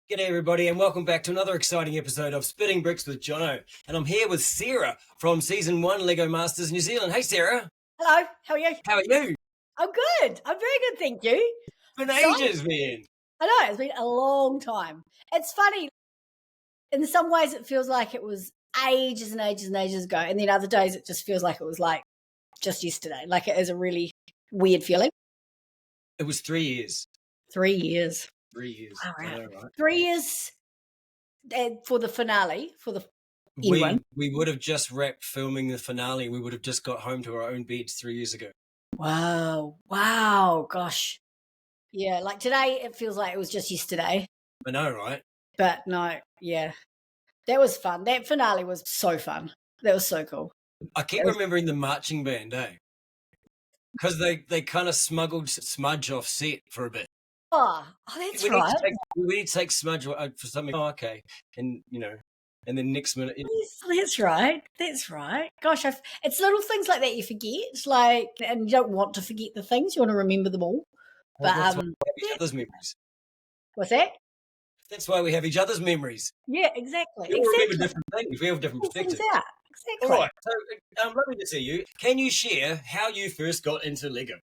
G'day everybody and welcome back to another exciting episode of Spitting Bricks with Jono. And I'm here with Sarah from Season 1 Lego Masters New Zealand. Hey Sarah. Hello, how are you? How are you? I'm good. I'm very good, thank you. It's been ages, man. I know, it's been a long time. It's funny. In some ways it feels like it was ages and ages and ages ago. And then other days it just feels like it was like just yesterday. Like it is a really weird feeling. It was 3 years. 3 years. 3 years. All right. I know, right? 3 years for the finale, for the We would have just wrapped filming the finale. We would have just got home to our own beds 3 years ago. Wow, gosh. Yeah, like today it feels like it was just yesterday. I know, right? But no, yeah. That was fun. That finale was so fun. That was so cool. I keep remembering the marching band, because they kind of smuggled Smudge off set for a bit. Oh, that's right. We need to take Smudge for something. Oh, okay. And, and then next minute. That's right. That's right. Gosh, it's little things like that you forget, and you don't want to forget the things. You want to remember them all. Well, But that's why we have each other's memories. What's that? That's why we have each other's memories. Yeah, exactly. We all remember different things. We have different perspectives. Exactly. All right. So, lovely to see you. Can you share how you first got into Lego?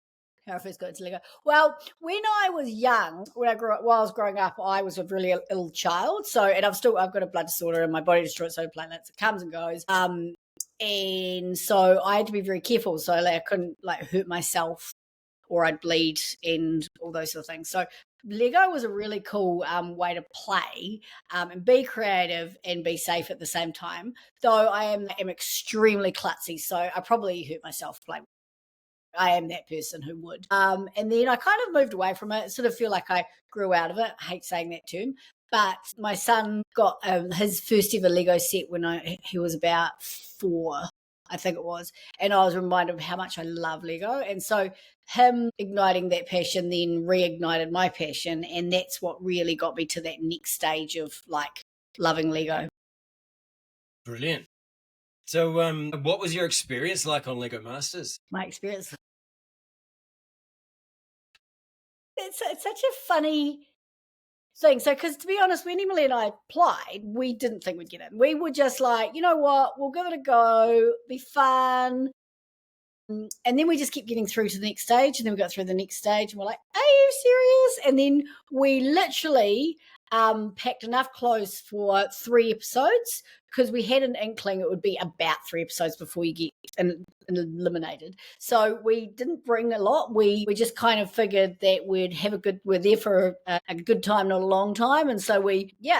How I first got into Lego. Well, when I was young, while I was growing up, I was a really ill child. So, and I've got a blood disorder and my body destroys platelets. It comes and goes. And so I had to be very careful. So I couldn't hurt myself or I'd bleed and all those sort of things. So Lego was a really cool way to play and be creative and be safe at the same time. Though I am extremely klutzy, so I probably hurt myself playing. I am that person who would. And then I kind of moved away from it. I sort of feel like I grew out of it. I hate saying that term. But my son got his first ever Lego set when he was about 4, I think it was. And I was reminded of how much I love Lego. And so him igniting that passion then reignited my passion. And that's what really got me to that next stage of loving Lego. Brilliant. So what was your experience like on Lego Masters? My experience. It's such a funny thing. So, because to be honest, when Emily and I applied, we didn't think we'd get in. We were just like, you know what, we'll give it a go, be fun. And then we just kept getting through to the next stage, and then we got through the next stage, and we're like, are you serious? And then we literally packed enough clothes for 3 episodes because we had an inkling it would be about 3 episodes before you get eliminated. So we didn't bring a lot. We just kind of figured that we're there for a good time, not a long time. And so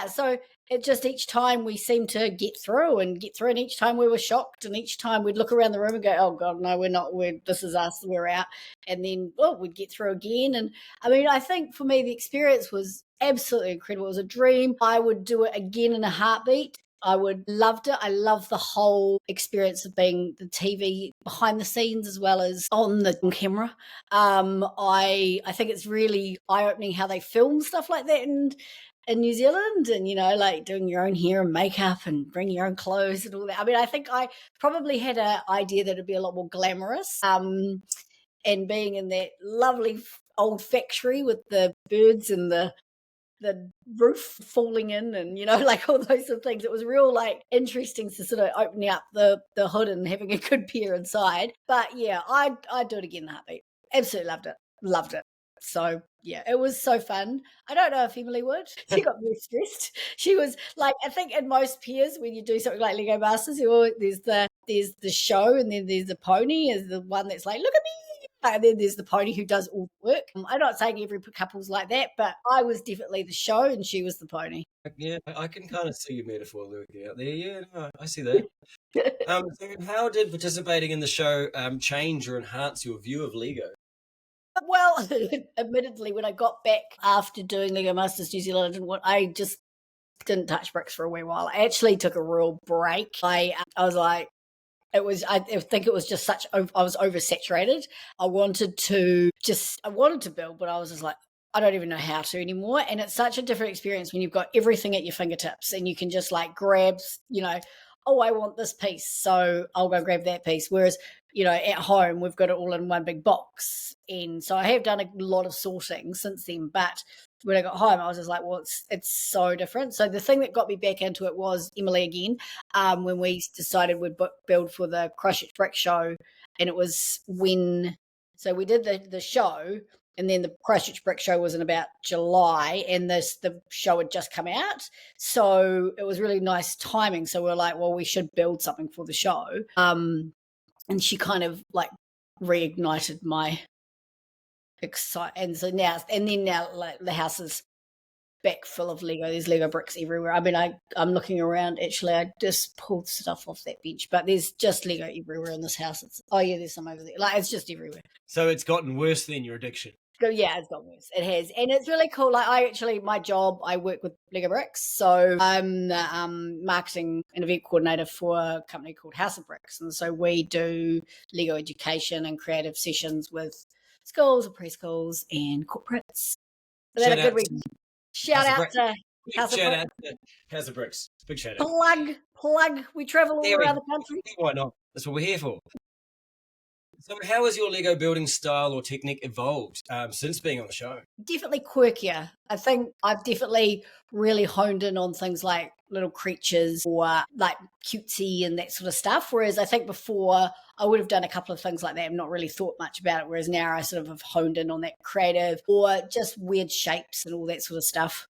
so it just each time we seemed to get through, and each time we were shocked, and each time we'd look around the room and go, oh God, no, we're not, this is us, we're out. And then, we'd get through again. And I mean, I think for me, the experience was absolutely incredible. It was a dream. I would do it again in a heartbeat. I loved it. I love the whole experience of being the TV behind the scenes as well as on the camera. I think it's really eye-opening how they film stuff like that in New Zealand, and doing your own hair and makeup and bringing your own clothes and all that. I mean, I think I probably had an idea that it'd be a lot more glamorous. And being in that lovely old factory with the birds and the roof falling in and all those sort of things, it was real interesting to sort of opening up the hood and having a good peer inside. But yeah, I'd do it again in a heartbeat. Absolutely loved it. So yeah, it was so fun. I don't know if Emily would. She got very stressed. She was I think in most peers when you do something like Lego Masters, there's the show, and then there's the pony is the one that's like, look at me. And then there's the pony who does all the work. I'm not saying every couple's like that, but I was definitely the show and she was the pony. Yeah, I can kind of see your metaphor working out there. Yeah, no, I see that. So how did participating in the show change or enhance your view of Lego? Well, admittedly, when I got back after doing Lego Masters New Zealand, I just didn't touch bricks for a wee while. I actually took a real break. I was like, I think it was just I was oversaturated. I wanted to build, but I was just like, I don't even know how to anymore. And it's such a different experience when you've got everything at your fingertips and you can just grab, oh, I want this piece, so I'll go grab that piece. Whereas, at home, we've got it all in one big box. And so I have done a lot of sorting since then, but when I got home, I was just like, well, it's so different. So the thing that got me back into it was Emily again, when we decided we'd build for the Christchurch Brick Show. And it was so we did the show, and then the Christchurch Brick Show was in about July, and the show had just come out. So it was really nice timing. So we were like, well, we should build something for the show. And she kind of like reignited my and so now like the house is back full of Lego. There's Lego bricks everywhere. I mean, I'm looking around. Actually, I just pulled stuff off that bench, but there's just Lego everywhere in this house. There's some over there. Like, it's just everywhere. So it's gotten worse than your addiction. Yeah, it's gotten worse. It has, and it's really cool. Like, my job, I work with Lego bricks, so I'm the marketing and event coordinator for a company called House of Bricks, and so we do Lego education and creative sessions with schools and preschools and corporates. So that's a good week. Shout out to House of Bricks. House of Bricks. Big shout out. Plug. We travel all around the country. Why not? That's what we're here for. So how has your Lego building style or technique evolved since being on the show? Definitely quirkier. I think I've definitely really honed in on things like little creatures or like cutesy and that sort of stuff. Whereas I think before I would have done a couple of things like that and not really thought much about it. Whereas now I sort of have honed in on that creative or just weird shapes and all that sort of stuff.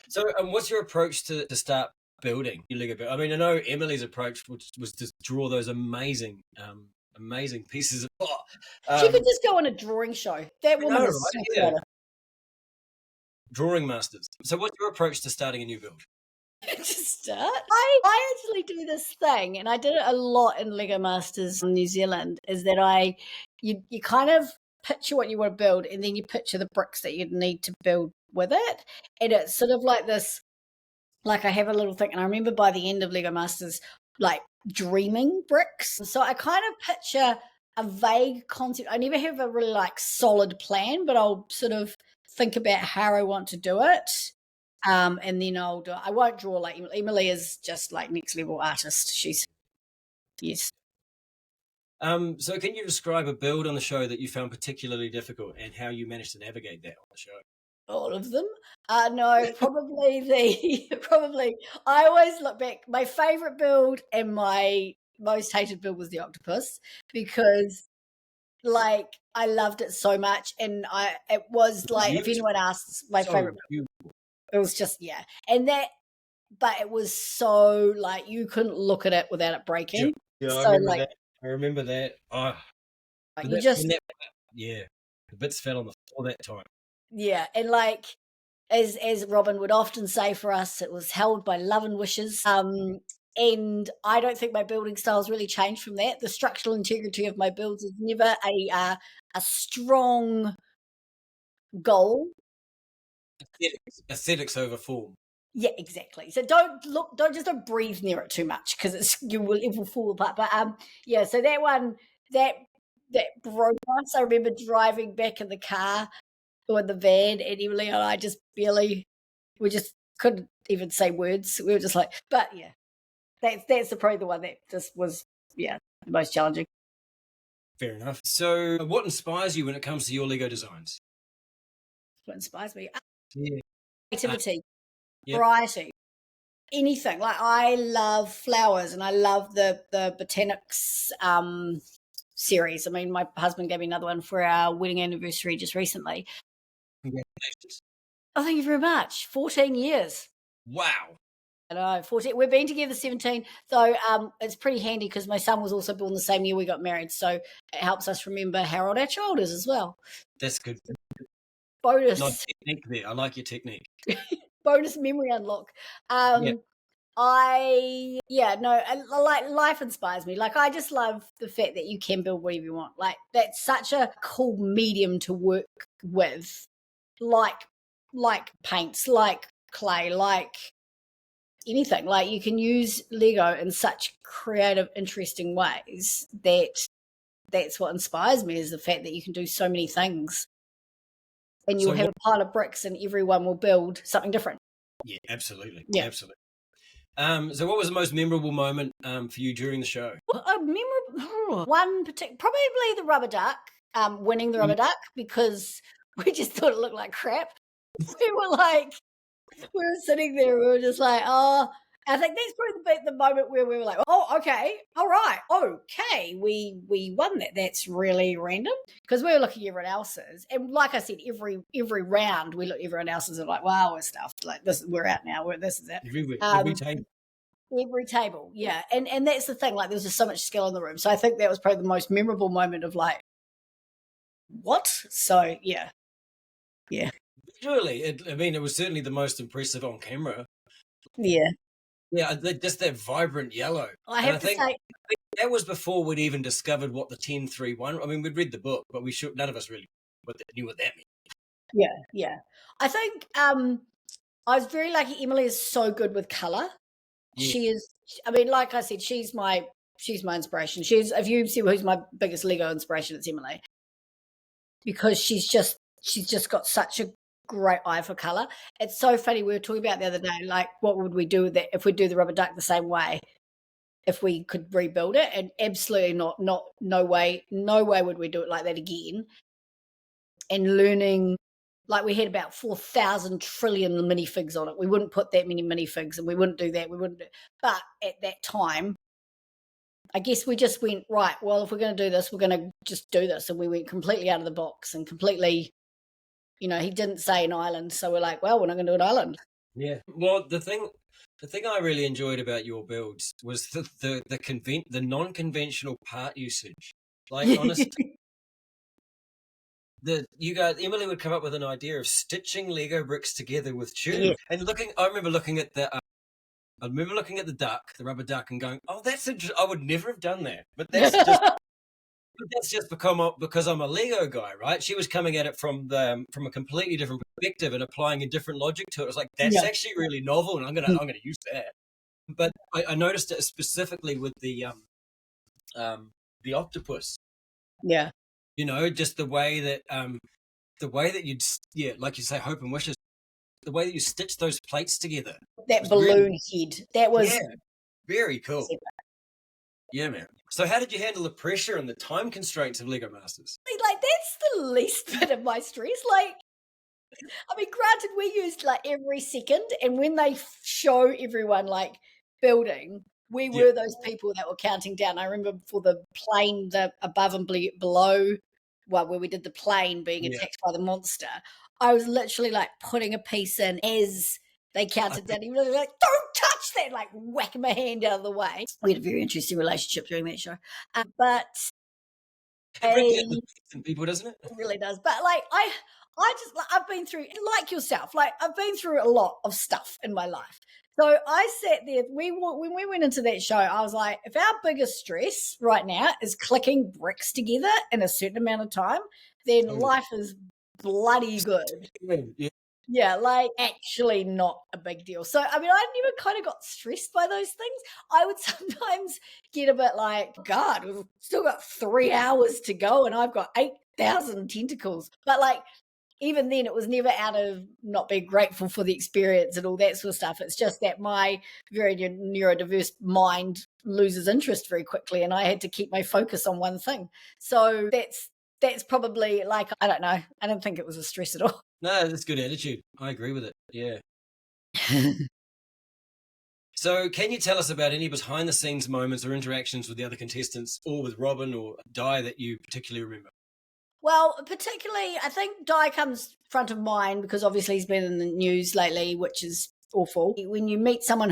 So what's your approach to start building your Lego build? I mean, I know Emily's approach was to draw those amazing pieces of she could just go on a drawing show. That woman is so right? Drawing masters. So what's your approach to starting a new build? To start, I actually do this thing, and I did it a lot in Lego Masters in New Zealand, is that you kind of picture what you want to build, and then you picture the bricks that you'd need to build with it. And it's sort of like this, like I have a little thing, and I remember by the end of Lego Masters, like dreaming bricks. So I kind of picture a vague concept. I never have a really like solid plan, but I'll sort of think about how I want to do it. And then I won't draw like Emily. Emily is just like next level artist. Yes. So can you describe a build on the show that you found particularly difficult and how you managed to navigate that on the show? All of them. No, probably I always look back. My favorite build and my most hated build was the octopus, because like I loved it so much, and it was like, if anyone asks my favorite build, it was just, and that, but it was so like you couldn't look at it without it breaking. Yeah, so I remember that. Oh, the bits fell on the floor that time. Yeah, and like as Robin would often say for us, it was held by love and wishes. And I don't think my building style's really changed from that. The structural integrity of my builds is never a strong goal. Aesthetics over form. Yeah, exactly. So don't breathe near it too much, because it will fall apart. But so that one that broke us. I remember driving back in the car or in the van, and Emily and I we just couldn't even say words. We were just like, but yeah, that's probably the one that just was the most challenging. Fair enough. So what inspires you when it comes to your Lego designs? What inspires me? Yeah. Creativity, variety, anything. Like I love flowers, and I love the botanics series. I mean, my husband gave me another one for our wedding anniversary just recently. Congratulations. Oh, thank you very much. 14 years. Wow. I know, 14. We've been together 17. So it's pretty handy, because my son was also born the same year we got married. So it helps us remember how old our child is as well. That's good. Bonus. Not technique there. I like your technique. Bonus memory unlock. I like, life inspires me. Like, I just love the fact that you can build whatever you want. Like, that's such a cool medium to work with. Like paints, like clay, like anything. Like, you can use Lego in such creative, interesting ways that's what inspires me, is the fact that you can do so many things. And you'll have a pile of bricks, and everyone will build something different. Yeah, absolutely. Yeah. Absolutely. So what was the most memorable moment for you during the show? One particular, probably the rubber duck, winning the rubber duck, because we just thought it looked like crap. We were sitting there, we were just like, oh, I think that's probably the moment where we were like, oh, okay, all right, okay, we won that. That's really random because we were looking at everyone else's, and like I said, every round we look at everyone else's and like, wow, we're stuffed. Like this, we're out now. This is it. Every time. Every table, yeah, and that's the thing. Like, there's just so much skill in the room. So I think that was probably the most memorable moment of like, what? So yeah. Visually, it was certainly the most impressive on camera. Yeah. Yeah, just that vibrant yellow. I have to say, that was before we'd even discovered what the 10-3-1. I mean, we'd read the book, but none of us really knew what that meant. yeah. I think I was very lucky. Emily is so good with color. Yeah. She is. I mean, like I said, she's my inspiration. If you see who's my biggest Lego inspiration, it's Emily, because she's just got such a great eye for color. It's so funny. We were talking about the other day, like, what would we do with it if we do the rubber duck the same way? If we could rebuild it, and absolutely not, no way would we do it like that again. And learning, like, we had about 4,000 trillion minifigs on it. We wouldn't put that many minifigs, and we wouldn't do that. But at that time, I guess we just went, right, well, if we're going to do this, we're going to just do this. And we went completely out of the box and completely, he didn't say an island. So we're like, well, we're not going to do an island. Yeah. Well, the thing I really enjoyed about your builds was the non-conventional part usage. Like, honestly, Emily would come up with an idea of stitching Lego bricks together with tube. Yeah. And I remember looking at the duck, the rubber duck, and going, "Oh, that's interesting. I would never have done that." But that's just because I'm a Lego guy, right? She was coming at it from a completely different perspective and applying a different logic to it. It's like, that's actually really novel, and I'm gonna use that. But I noticed it specifically with the octopus. Yeah. Just the way that you'd, like you say, hope and wishes, the way that you stitch those plates together. That balloon head. That was very cool. Yeah, man. So how did you handle the pressure and the time constraints of Lego Masters? Like, that's the least bit of my stress. Like, I mean, granted, we used like every second, and when they show everyone like building, we were those people that were counting down. I remember for the plane, the above and below, where we did the plane being attacked by the monster, I was literally like putting a piece in as they counted down. He was like, "Don't touch that!" Like, whacking my hand out of the way. We had a very interesting relationship during that show, but people, doesn't it? It really does. But like, I've been through, like yourself, like I've been through a lot of stuff in my life. So I sat there, when we went into that show, I was like, if our biggest stress right now is clicking bricks together in a certain amount of time, then life is bloody good. Yeah, like, actually not a big deal. So, I mean, I never kind of got stressed by those things. I would sometimes get a bit like, God, we've still got 3 hours to go and I've got 8,000 tentacles. But like, even then, it was never out of not being grateful for the experience and all that sort of stuff. It's just that my very neurodiverse mind loses interest very quickly, and I had to keep my focus on one thing. So that's probably, like, I don't know. I don't think it was a stress at all. No, that's good attitude. I agree with it. Yeah. So can you tell us about any behind the scenes moments or interactions with the other contestants, or with Robin or Di, that you particularly remember? Well, particularly, I think Di comes front of mind because obviously he's been in the news lately, which is awful. When you meet someone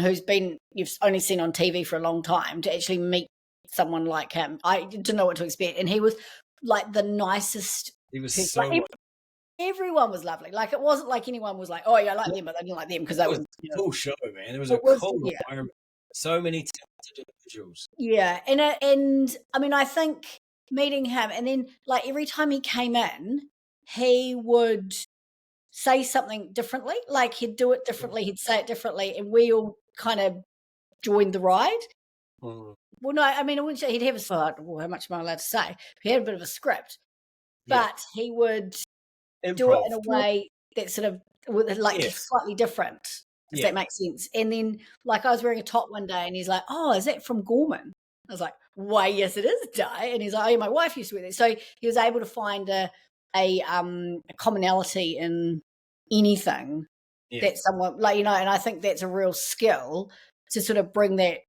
you've only seen on TV for a long time, to actually meet someone like him, I didn't know what to expect. And he was like the nicest. He was so... everyone was lovely. Like, it wasn't like anyone was like, oh yeah, I like them, but I didn't like them because that was a cool show, man. It was a cool environment. So many talented individuals. Yeah, and I mean, I think meeting him, and then like every time he came in, he would say something differently. Like, he'd do it differently, he'd say it differently, and we all kind of joined the ride. Well, no, I mean, he'd have how much am I allowed to say? He had a bit of a script, but he would do it in a way that sort of slightly different, if that makes sense. And then, like, I was wearing a top one day, and he's like, "Oh, is that from Gorman?" I was like, "Why, yes, it is, Di." And he's like, "Oh, yeah, my wife used to wear that." So he was able to find a commonality in anything that someone, like, and I think that's a real skill to sort of bring that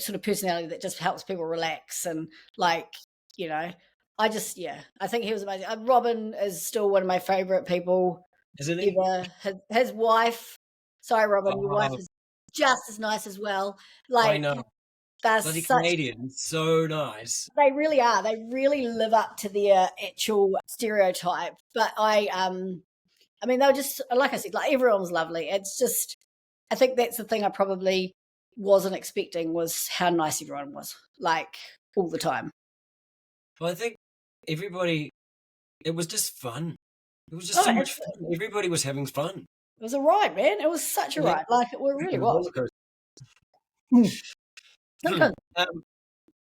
sort of personality that just helps people relax and, like, I think he was amazing. Robin is still one of my favorite people. Isn't he? Ever. His wife, sorry, Robin, your wife is just as nice as well. Like, I know. they're Bloody Canadians, so nice. They really are. They really live up to their actual stereotype. But I mean, they were just, like I said, like, everyone was lovely. It's just, I think that's the thing I probably wasn't expecting, was how nice everyone was, like, all the time. Well, I think everybody, it was just fun. It was just so much fun. Everybody was having fun. It was a ride, man. It was such a ride. Like, it really was.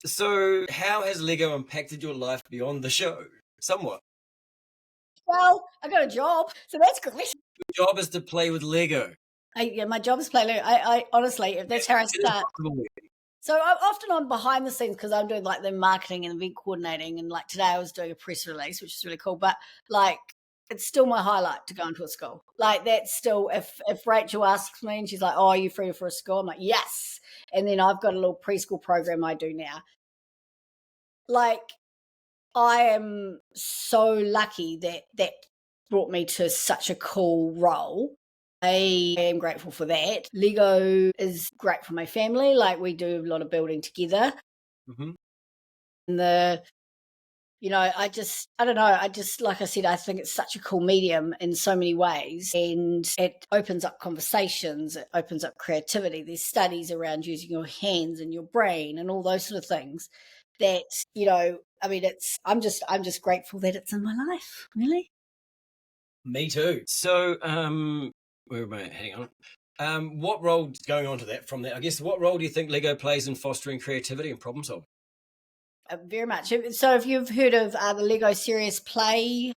So, how has Lego impacted your life beyond the show? Somewhat. Well, I got a job, so that's great. Your job is to play with Lego. My job is to play Lego. I honestly, that's how I start. So often I'm behind the scenes because I'm doing, like, the marketing and event coordinating, and, like, today I was doing a press release, which is really cool. But, like, it's still my highlight to go into a school. Like, that's still, if Rachel asks me and she's like, "Oh, are you free for a school?" I'm like, "Yes." And then I've got a little preschool program I do now. Like, I am so lucky that brought me to such a cool role. I am grateful for that. Lego is great for my family. Like, we do a lot of building together. Mm-hmm. And I don't know. Like I said, I think it's such a cool medium in so many ways, and it opens up conversations. It opens up creativity. There's studies around using your hands and your brain and all those sort of things that, I mean, I'm just grateful that it's in my life, really. Me too. So, where am I? Hang on. What role, going on to that from there, I guess, what role do you think Lego plays in fostering creativity and problem solving? Very much. So if you've heard of the Lego serious play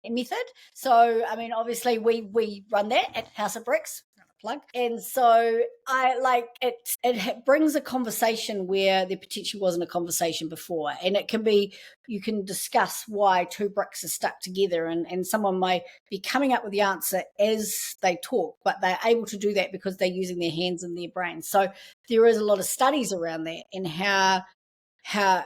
method, so, I mean, obviously we run that at House of Bricks, plug. And so I like it. It brings a conversation where there potentially wasn't a conversation before, and it can be, you can discuss why two bricks are stuck together, and someone might be coming up with the answer as they talk, but they're able to do that because they're using their hands and their brains. So there is a lot of studies around that, and how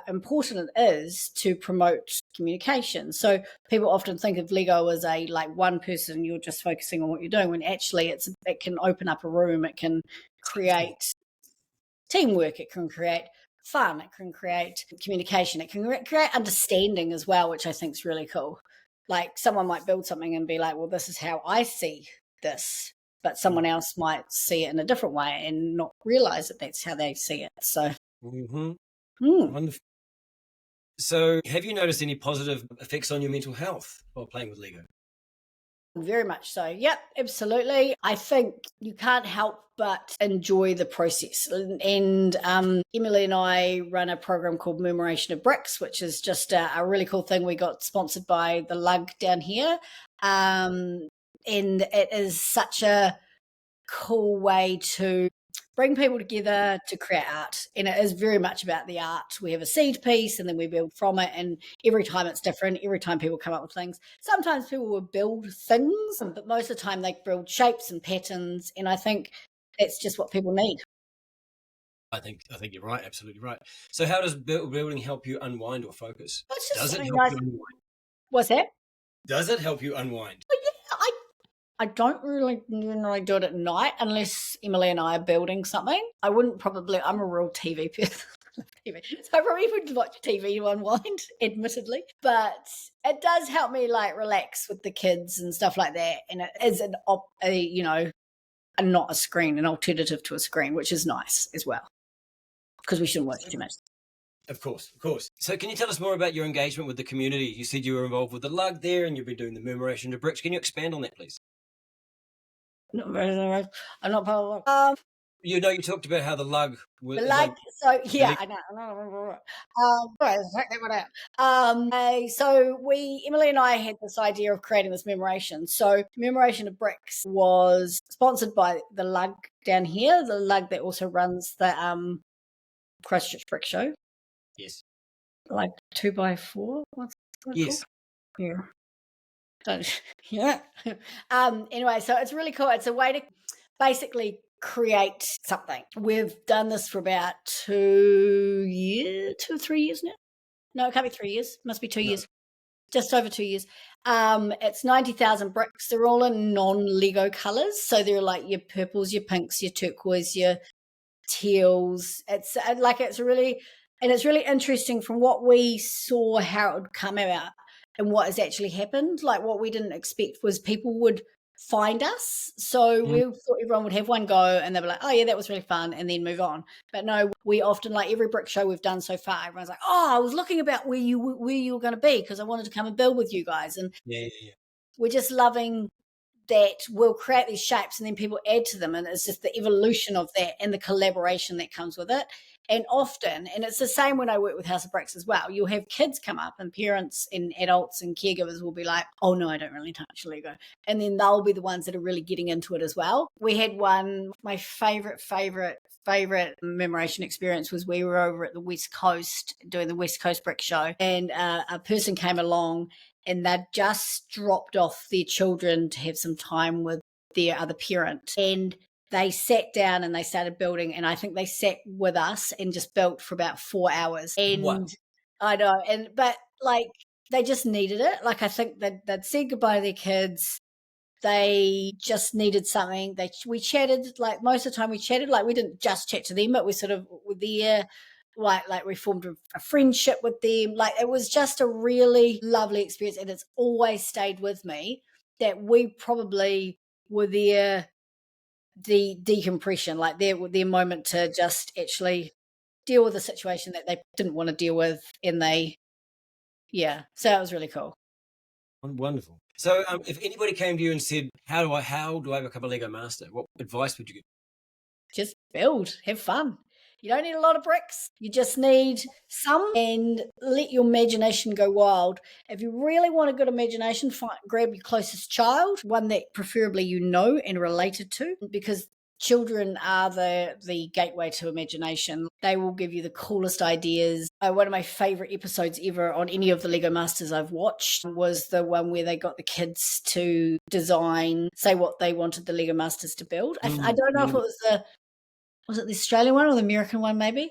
important it is to promote communication. So people often think of Lego as a, like, one person, you're just focusing on what you're doing, when actually it can open up a room, it can create teamwork, it can create fun, it can create communication, it can create understanding as well, which I think is really cool. Like, someone might build something and be like, well, this is how I see this, but someone else might see it in a different way and not realize that that's how they see it. So Wonderful. So, have you noticed any positive effects on your mental health while playing with Lego? Very much so. Yep, absolutely. I think you can't help but enjoy the process. And Emily and I run a program called Memoration of Bricks, which is just a really cool thing. We got sponsored by the Lug down here. And it is such a cool way to bring people together to create art, and it is very much about the art. We have a seed piece and then we build from it, and every time it's different. Every time people come up with things. Sometimes people will build things, but most of the time they build shapes and patterns, and I think that's just what people need. I think you're right, absolutely right. So how does building help you unwind or focus? Does it help you unwind? What's that? Does it help you unwind? Well, yeah, I don't really do it at night unless Emily and I are building something. I'm a real TV person. So I probably would watch TV to unwind, admittedly. But it does help me, like, relax with the kids and stuff like that. And it is not a screen, an alternative to a screen, which is nice as well, because we shouldn't watch too much. Of course. So can you tell us more about your engagement with the community? You said you were involved with the Lug there, and you've been doing the Memoration of Bricks. Can you expand on that, please? I'm not part of You talked about how the Lug was... so yeah, I know. So Emily and I had this idea of creating this memoration. So Memoration of Bricks was sponsored by the Lug down here, the Lug that also runs the Christchurch Brick Show. Yes. Like 2x4? What's that yes. called? Yeah. Yeah. Anyway, so it's really cool. It's a way to basically create something. We've done this for about 2 or 3 years now. No, it can't be 3 years. Must be 2 years. Just over 2 years. It's 90,000 bricks. They're all in non-Lego colors. So they're like your purples, your pinks, your turquoise, your teals. It's really interesting from what we saw how it would come out and what has actually happened. Like what we didn't expect was people would find us. So we thought everyone would have one go and they'd be like, oh yeah, that was really fun, and then move on. But no, we often, like every brick show we've done so far, everyone's like, oh, I was looking about where you were going to be because I wanted to come and build with you guys. And we're just loving that we'll create these shapes and then people add to them, and it's just the evolution of that and the collaboration that comes with it. And often, and it's the same when I work with House of Bricks as well, you'll have kids come up and parents and adults and caregivers will be like, oh no, I don't really touch Lego. And then they'll be the ones that are really getting into it as well. We had my favorite memoration experience was we were over at the West Coast doing the West Coast Brick Show, and a person came along and they'd just dropped off their children to have some time with their other parent. And they sat down and they started building, and I think they sat with us and just built for about 4 hours. And wow. I know, but like they just needed it. Like I think they'd said goodbye to their kids. They just needed something. We chatted, like most of the time we chatted, like we didn't just chat to them, but we sort of were there. Like we formed a friendship with them. Like it was just a really lovely experience, and it's always stayed with me that we probably were there, the decompression, like their moment to just actually deal with a situation that they didn't want to deal with, and so it was really cool. Wonderful. So if anybody came to you and said, how do I become a Lego master, what advice would you give? Just build, have fun. You don't need a lot of bricks. You just need some, and let your imagination go wild. If you really want a good imagination, grab your closest child, one that preferably you know and related to, because children are the gateway to imagination. They will give you the coolest ideas. One of my favorite episodes ever on any of the Lego Masters I've watched was the one where they got the kids to say what they wanted the Lego Masters to build. I don't know if it was it the Australian one or the American one, maybe?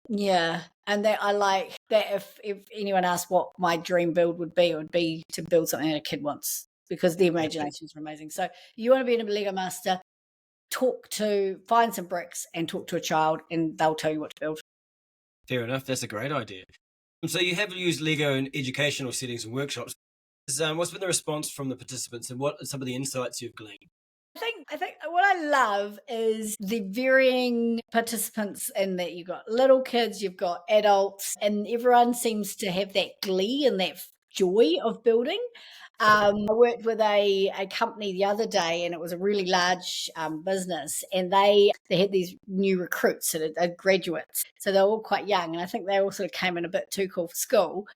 Yeah. And that I like that if anyone asked what my dream build would be, it would be to build something that a kid wants, because the imaginations are amazing. So you want to be a Lego master, find some bricks and talk to a child, and they'll tell you what to build. Fair enough. That's a great idea. So you have used Lego in educational settings and workshops. What's been the response from the participants, and what are some of the insights you've gleaned? I think what I love is the varying participants, in that you've got little kids, you've got adults, and everyone seems to have that glee and that joy of building. I worked with a company the other day, and it was a really large business, and they had these new recruits, graduates, so they're all quite young, and I think they all sort of came in a bit too cool for school,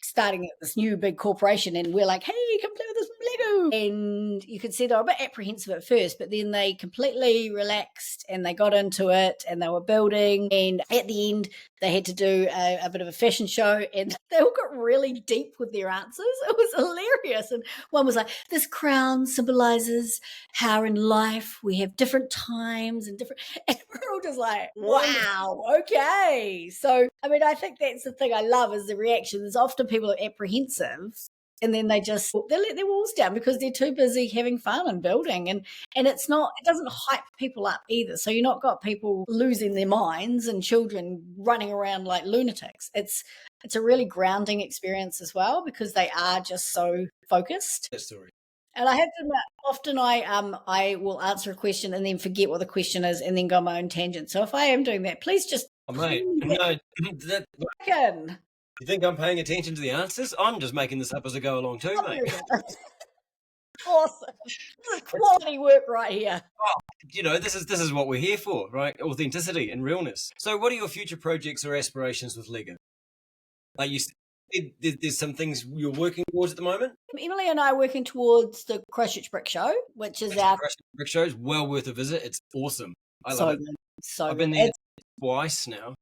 starting at this new big corporation, and we're like, hey, come play with us Lego. And you could see they were a bit apprehensive at first, but then they completely relaxed and they got into it, and they were building, and at the end they had to do a bit of a fashion show, and they all got really deep with their answers. It was hilarious. And one was like, this crown symbolizes how in life we have different times and we're all just like, wow, okay. So I mean, I think that's the thing I love, is the reactions. Often people are apprehensive, and then they let their walls down because they're too busy having fun and building, and it doesn't hype people up either. So you're not got people losing their minds and children running around like lunatics. It's a really grounding experience as well, because they are just so focused. That story. And I have to admit, often I will answer a question and then forget what the question is and then go on my own tangent. So if I am doing that, please just mate, no, you think I'm paying attention to the answers? I'm just making this up as I go along too, mate. Awesome. This is quality work right here. Oh, this is what we're here for, right? Authenticity and realness. So what are your future projects or aspirations with Lego? Like you said, there's some things you're working towards at the moment? Emily and I are working towards the Christchurch Brick Show, which is our... Christchurch Brick Show is well worth a visit. It's awesome. I love it. So I've been there twice now.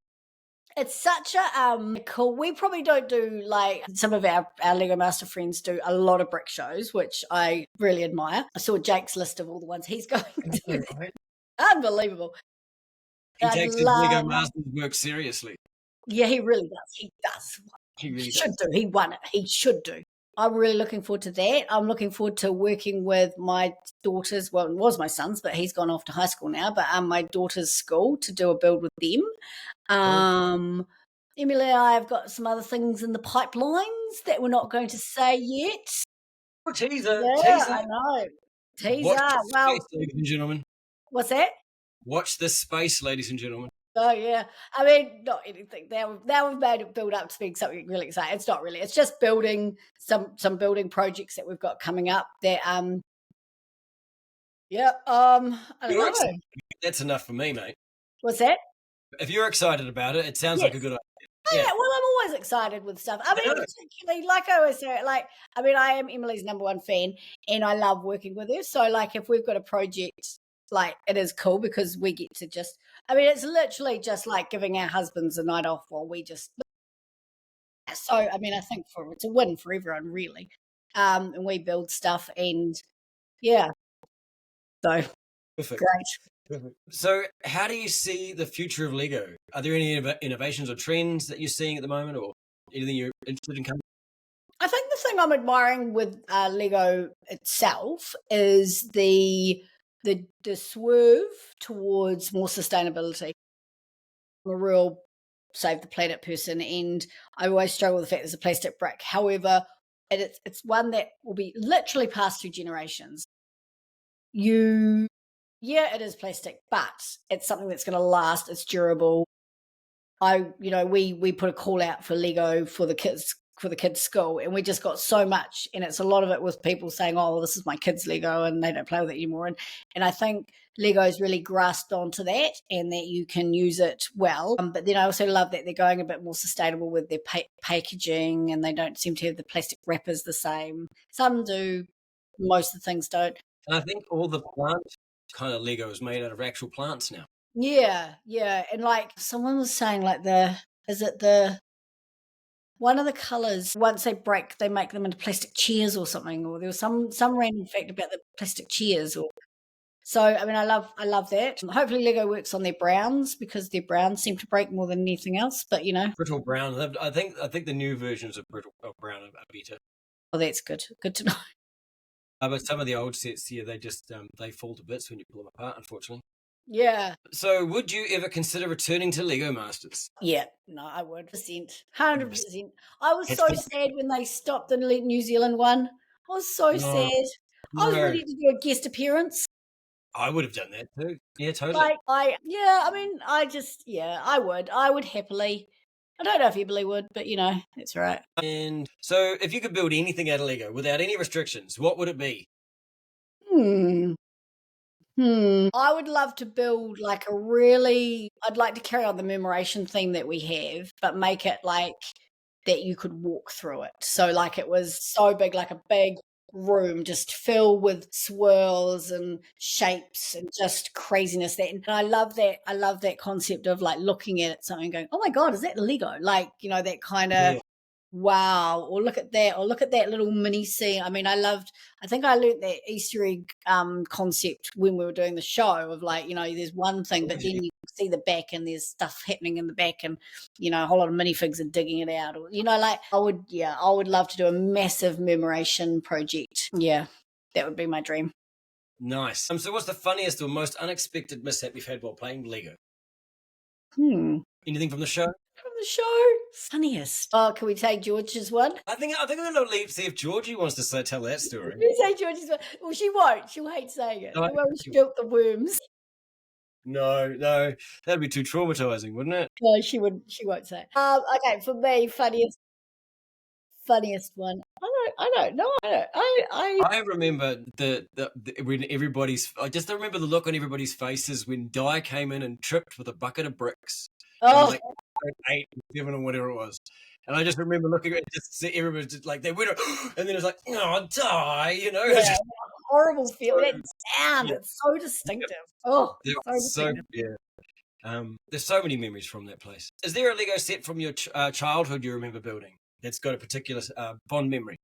It's such a cool. We probably don't do like some of our Lego Master friends do a lot of brick shows, which I really admire. I saw Jake's list of all the ones he's going to. Unbelievable. He I'd takes his Lego love. Masters work seriously. Yeah, he really does. He does. He really should does. do. He won it. He should do. I'm really looking forward to that. I'm looking forward to working with my daughters. Well, it was my son's, but he's gone off to high school now. But my daughter's school to do a build with them. Emily and I have got some other things in the pipelines that we're not going to say yet. Oh, teaser, Yeah, teaser. I know. Teaser. Watch this Well, space, ladies and gentlemen. what's that? Watch this space, ladies and gentlemen. Oh yeah, I mean, not anything. Now we've made it build up to being something really exciting. It's not really. It's just building some building projects that we've got coming up. That yeah. I don't know. Excited. That's enough for me, mate. What's that? If you're excited about it, it sounds like a good idea. Oh, yeah, well, I'm always excited with stuff. I mean, particularly, like I always say, like, I mean, I am Emily's number one fan, and I love working with her. So, like, if we've got a project, like, it is cool because we get to just, I mean, it's literally just like giving our husbands a night off while we just. So, I mean, I think it's a win for everyone, really. And we build stuff, and yeah, so Perfect. great. So, how do you see the future of Lego? Are there any innovations or trends that you're seeing at the moment, or anything you're interested in coming? I think the thing I'm admiring with Lego itself is the swerve towards more sustainability. I'm a real save the planet person, and I always struggle with the fact there's a plastic brick. However, it's one that will be literally passed through generations. Yeah, it is plastic, but it's something that's going to last. It's durable. We put a call out for Lego for the kids school, and we just got so much, and it's a lot of it with people saying, oh, well, this is my kids' Lego, and they don't play with it anymore. And I think Lego's really grasped onto that, and that you can use it well. But then I also love that they're going a bit more sustainable with their packaging, and they don't seem to have the plastic wrappers the same. Some do, most of the things don't. And I think all the plant kind of Lego is made out of actual plants now. Yeah, and like someone was saying, like one of the colors, once they break, they make them into plastic chairs or something, or there was some random fact about the plastic chairs. So I mean, I love that. Hopefully Lego works on their browns, because their browns seem to break more than anything else. But brittle brown. I think the new versions of brittle brown are better. Oh, that's good. Good to know. But some of the old sets, yeah, they just they fall to bits when you pull them apart, unfortunately. Yeah. So, would you ever consider returning to Lego Masters? Yeah, no, I would. 100%. I was so sad when they stopped the New Zealand one. I was so sad. I was ready to do a guest appearance. I would have done that too. Yeah, totally. I would. I would happily. I don't know if Emily would, but that's right. And so, if you could build anything out of Lego without any restrictions, what would it be? I would love to build like I'd like to carry on the memoration theme that we have, but make it like that you could walk through it. So like it was so big, like a big room just filled with swirls and shapes and just craziness. And I love that concept of like looking at something and going, oh my God, is that Lego? Like, that kind of wow, or look at that, or look at that little mini scene. I mean, I think I learned that Easter egg concept when we were doing the show of like, there's one thing, but then you see the back and there's stuff happening in the back, and a whole lot of minifigs are digging it out, or like I would love to do a massive memoration project. Yeah, that would be my dream. Nice. So what's the funniest or most unexpected mishap you've had while playing Lego? Anything from the show? From the show? Funniest. Oh, can we take George's one? I think I'm going to see if Georgie wants to tell that story. Can we say George's one? Well, she won't. She'll hate saying it. When she built the worms. No, that'd be too traumatizing, wouldn't it? No, she wouldn't. She won't say it. Okay, for me, funniest one. I don't know. I remember when I just remember the look on everybody's faces when Di came in and tripped with a bucket of bricks. Oh, like 8, 7 or whatever it was. And I just remember looking at it, just see everybody just like they went, and then it was like, oh, Di, Yeah, horrible feeling. It's so distinctive. Oh, so yeah. There's so many memories from that place. Is there a Lego set from your childhood you remember building that's got a particular fond memory?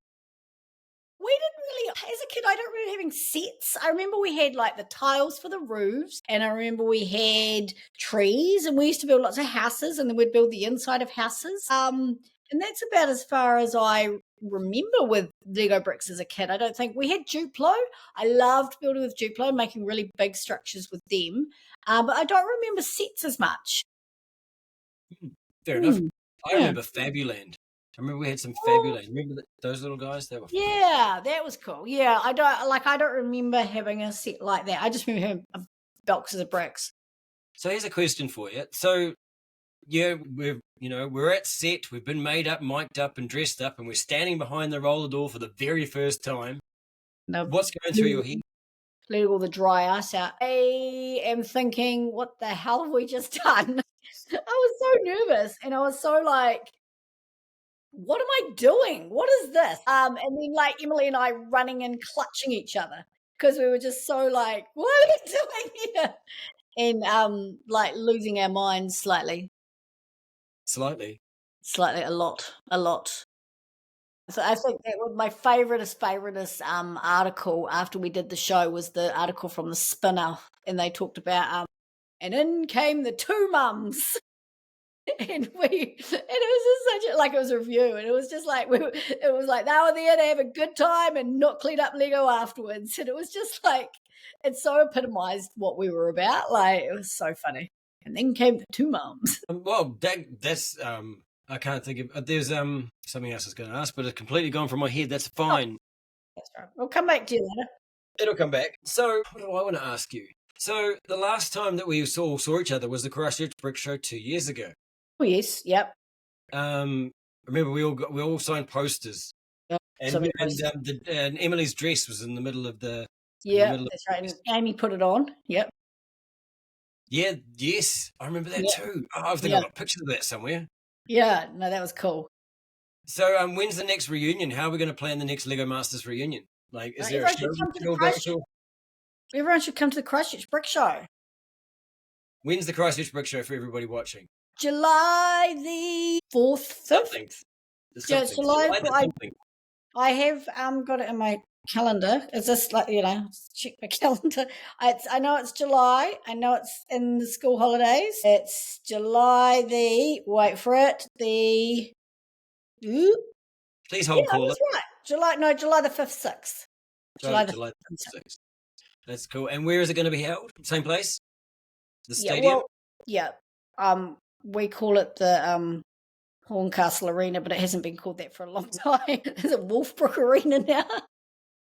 We didn't really, as a kid, I don't remember having sets. I remember we had like the tiles for the roofs, and I remember we had trees, and we used to build lots of houses, and then we'd build the inside of houses. And that's about as far as I remember with Lego bricks as a kid. I don't think we had Duplo. I loved building with Duplo, making really big structures with them. But I don't remember sets as much. Fair enough. I Yeah. remember Fabuland. I remember we had some Fabuland. Remember those little guys? They were fun. Yeah, that was cool. Yeah, I don't remember having a set like that. I just remember having boxes of bricks. So here's a question for you. So yeah, we're at set. We've been made up, mic'd up, and dressed up, and we're standing behind the roller door for the very first time. What's going through your head? Let all the dry ice out. I am thinking, what the hell have we just done? I was so nervous, and I was so like, what am I doing? What is this? And then like Emily and I running and clutching each other because we were just so like, what are we doing here? And like losing our minds slightly. Slightly, a lot. So I think that was my favoritist article after we did the show was the article from the Spinner, and they talked about and in came the two mums. And it was just such a, like, it was a review, and it was just like it was like they were there to have a good time and not clean up Lego afterwards, and it was just like it so epitomized what we were about. Like, it was so funny. And then came the two mums. well, that's I can't think of. There's something else I was going to ask, but it's completely gone from my head. That's fine. That's right. We'll come back to you later. It'll come back. So, what do I want to ask you? So, the last time that we saw each other was the Christchurch Brick Show 2 years ago. Oh yes, yep. Remember we all signed posters, Yep. and Emily's dress was in the middle of the. Yeah, that's right. And Amy put it on. Yep. Yeah. Yes, I remember that too. Oh, I think I've got pictures of that somewhere. Yeah. No, that was cool. So, when's the next reunion? How are we going to plan the next Lego Masters reunion? Like, is there a show? Everyone should come to the Christchurch Brick Show. When's the Christchurch Brick Show for everybody watching? July the 4th, 5th. Yeah, July. I have got it in my calendar. Is this like, check my calendar. I know it's July. I know it's in the school holidays. It's July the, wait for it, the... Please hold caller. That's right. July the 5th, 6th. July the 5th, 6th. That's cool. And where is it going to be held? Same place? The stadium? We call it the Horncastle Arena, but it hasn't been called that for a long time. Is it Wolfbrook Arena now?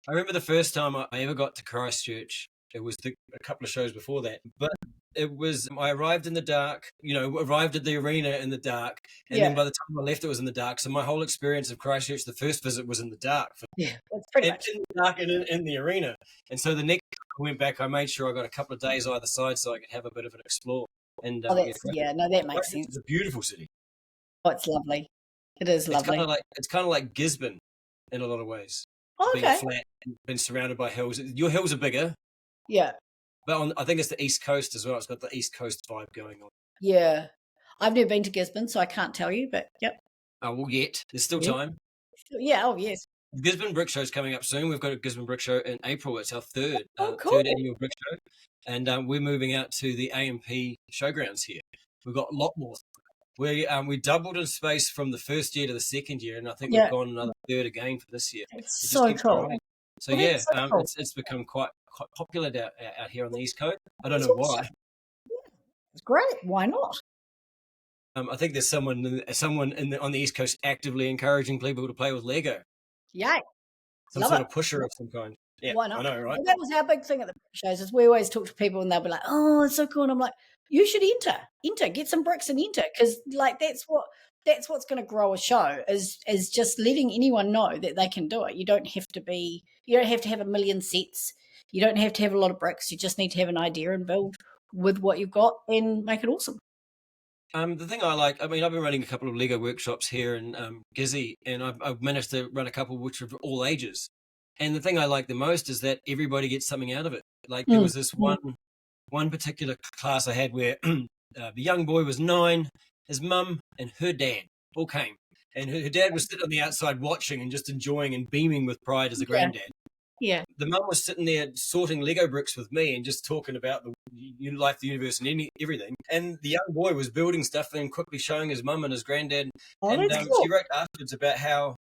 I remember the first time I ever got to Christchurch. It was a couple of shows before that, but it was, I arrived in the dark, arrived at the arena in the dark, and then by the time I left, it was in the dark. So my whole experience of Christchurch, the first visit was in the dark. It's pretty much in the dark and in the arena. And so the next time I went back, I made sure I got a couple of days either side so I could have a bit of an explore. And that makes sense. It's a beautiful city. Oh, it's lovely. It is lovely. It's kind of like Gisborne in a lot of ways. Oh, okay. Being flat and been surrounded by hills. Your hills are bigger. Yeah. But I think it's the East Coast as well. It's got the East Coast vibe going on. Yeah. I've never been to Gisborne, so I can't tell you, but yep. Oh, well, yet. There's still time. Yeah, oh, yes. The Gisborne Brick Show is coming up soon. We've got a Gisborne Brick Show in April. It's our third cool. annual Brick Show. And we're moving out to the AMP showgrounds here. We've got a lot more. We doubled in space from the first year to the second year, and I think we've gone another third again for this year. It's so cool. So it's become quite popular out here on the East Coast. I don't know why. It's great. Why not? I think there's someone on the East Coast actively encouraging people to play with Lego. Yay! Some sort of pusher of some kind. Yeah, why not? I know, right? Well, that was our big thing at the shows. Is we always talk to people and they'll be like, "Oh, it's so cool," and I'm like, "You should enter, get some bricks and enter," because like that's what's going to grow a show is just letting anyone know that they can do it. You don't have to have a million sets. You don't have to have a lot of bricks. You just need to have an idea and build with what you've got and make it awesome. The thing I like, I've been running a couple of Lego workshops here in Gizzy, and I've managed to run a couple which are all ages. And the thing I like the most is that everybody gets something out of it. Like there was this one particular class I had where the young boy was 9. His mum and her dad all came. And her dad was sitting on the outside watching and just enjoying and beaming with pride as a granddad. Yeah. The mum was sitting there sorting Lego bricks with me and just talking about the life, the universe, and everything. And the young boy was building stuff and quickly showing his mum and his granddad. Oh, and that's cool. she wrote afterwards about how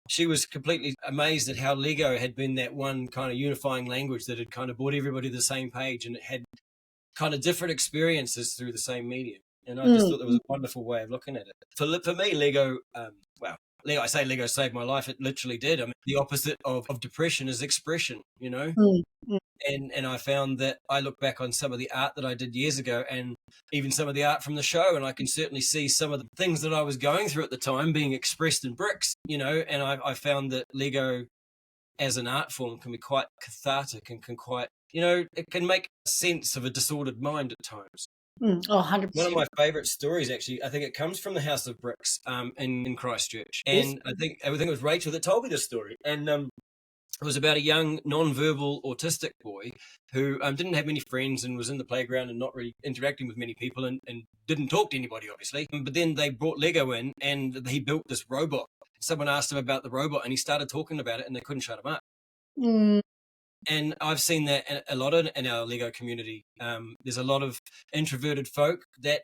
she was completely amazed at how Lego had been that one kind of unifying language that had kind of brought everybody to the same page, and it had kind of different experiences through the same medium. And I just thought that was a wonderful way of looking at it. For me, Lego, I say Lego saved my life. It literally did. I mean, the opposite of depression is expression, you know? And I found that I look back on some of the art that I did years ago and even some of the art from the show, and I can certainly see some of the things that I was going through at the time being expressed in bricks, you know, and I found that Lego as an art form can be quite cathartic and can quite, you know, it can make sense of a disordered mind at times. Oh, 100%. One of my favourite stories, actually, I think it comes from the House of Bricks in Christchurch. And I think it was Rachel that told me this story. And it was about a young non-verbal autistic boy who didn't have many friends and was in the playground and not really interacting with many people and didn't talk to anybody, obviously. But then they brought Lego in and he built this robot. Someone asked him about the robot and he started talking about it and they couldn't shut him up. And I've seen that a lot in our Lego community. There's a lot of introverted folk that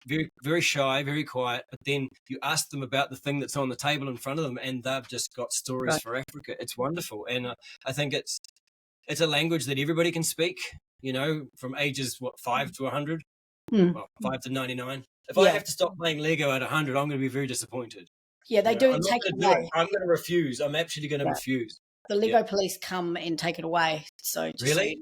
very, very shy, very quiet. But then you ask them about the thing that's on the table in front of them, and they've just got stories for Africa. It's wonderful, and I think it's a language that everybody can speak. You know, from ages 5 to 100, well, 5 to 99. If I have to stop playing Lego at 100, I'm going to be very disappointed. Yeah, they do take it away. I'm going to refuse. I'm absolutely going to refuse. The Lego police come and take it away. So really,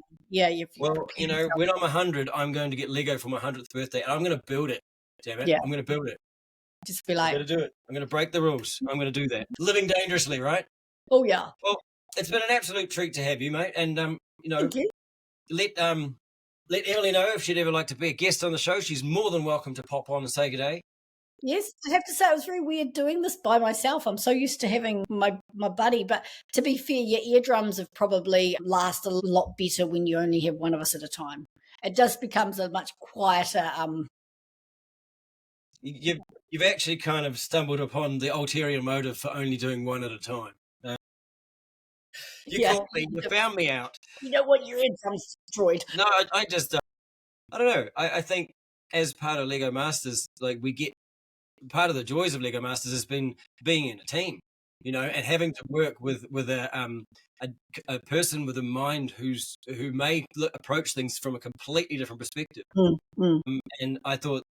well, you know, when I'm 100, I'm going to get Lego for my 100th birthday, and I'm going to build it. Damn it, I'm going to build it. Just be like, I'm going to do it. I'm going to break the rules. I'm going to do that. Living dangerously, right? Oh yeah. Well, it's been an absolute treat to have you, mate. And you know, let Emily know if she'd ever like to be a guest on the show. She's more than welcome to pop on and say good day. Yes, I have to say it was very weird doing this by myself. I'm so used to having my buddy, but to be fair, your eardrums have probably last a lot better when you only have one of us at a time. It just becomes a much quieter. You've actually kind of stumbled upon the ulterior motive for only doing one at a time. You caught me. You found me out. You know what? Your eardrums destroyed. No, I just I don't know. I think as part of Lego Masters, like we get. Part of the joys of Lego Masters has been being in a team, you know, and having to work with a person with a mind who may approach things from a completely different perspective. And I thought,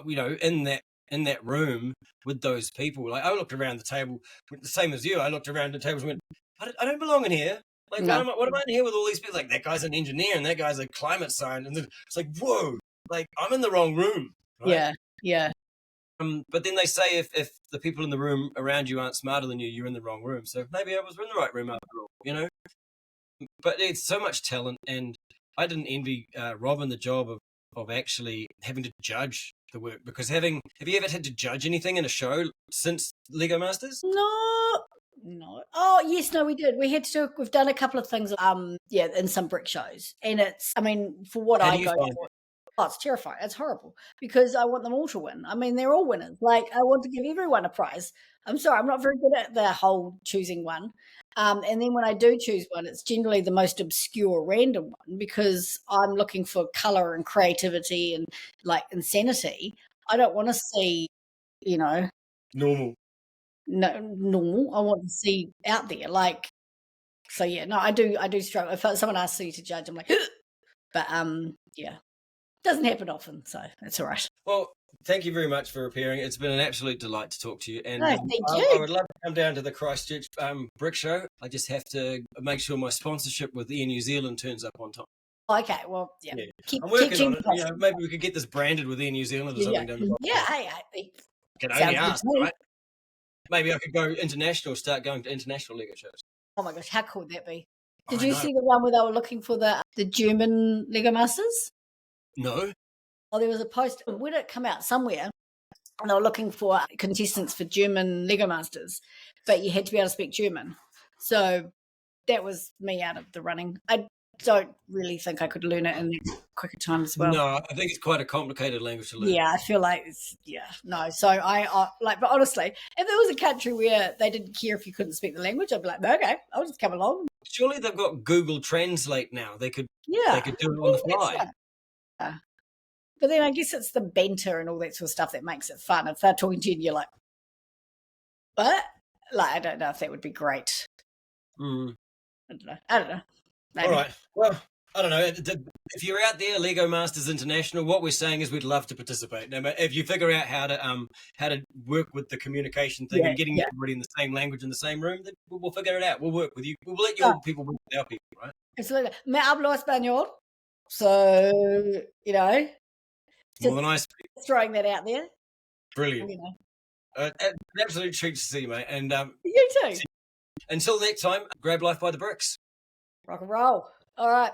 you know, in that room with those people, like I looked around the table, the same as you. I looked around the tables and went, I don't belong in here. Like, what am I in here with all these people? Like, that guy's an engineer and that guy's a climate scientist. And it's like, whoa, like I'm in the wrong room. Right? Yeah. But then they say if the people in the room around you aren't smarter than you, you're in the wrong room. So maybe I was in the right room after all, you know? But it's so much talent, and I didn't envy Robin the job of actually having to judge the work, because have you ever had to judge anything in a show since Lego Masters? No. Oh, yes, no, we did. We've done a couple of things, in some brick shows. And it's, I mean, for what I go for. Oh, it's terrifying. It's horrible because I want them all to win. I mean, they're all winners. Like, I want to give everyone a prize. I'm sorry, I'm not very good at the whole choosing one. And then when I do choose one, it's generally the most obscure, random one because I'm looking for color and creativity and like insanity. I don't want to see, you know, normal. I want to see out there. Like, so yeah, no, I do struggle. If someone asks you to judge, I'm like, but yeah. Doesn't happen often, so that's all right. Well, thank you very much for appearing. It's been an absolute delight to talk to you. And thank you. I would love to come down to the Christchurch Brick Show. I just have to make sure my sponsorship with Air New Zealand turns up on time. Okay, well, yeah. I'm working on it. You know, maybe we could get this branded with Air New Zealand or something. Hey. Can only ask, right? Maybe I could go international, start going to international Lego shows. Oh my gosh, how cool would that be? Did you see the one where they were looking for the German Lego Masters? No. Oh, there was a post. Where did it come out? Somewhere. And they were looking for contestants for German Lego Masters, but you had to be able to speak German. So that was me out of the running. don't really think I could learn it in a quicker time as well. No, I think it's quite a complicated language to learn. Yeah, I feel like no. So I like, but honestly, if there was a country where they didn't care if you couldn't speak the language, I'd be like, okay, I'll just come along. Surely they've got Google Translate now. They could do it on the fly. Right. But then I guess it's the banter and all that sort of stuff that makes it fun. If they're talking to you and you're like, what? Like, I don't know if that would be great. Mm. I don't know. Maybe. All right. Well, I don't know. If you're out there, Lego Masters International, what we're saying is we'd love to participate. Now, if you figure out how to work with the communication thing and getting everybody in the same language in the same room, then we'll figure it out. We'll work with you. We'll let your people work with our people, right? Absolutely. Me hablo español. So, you know. More than I speak. Throwing that out there. Brilliant. You know. An absolute treat to see you, mate. And you too. Until next time, grab life by the bricks. Rock and roll. All right.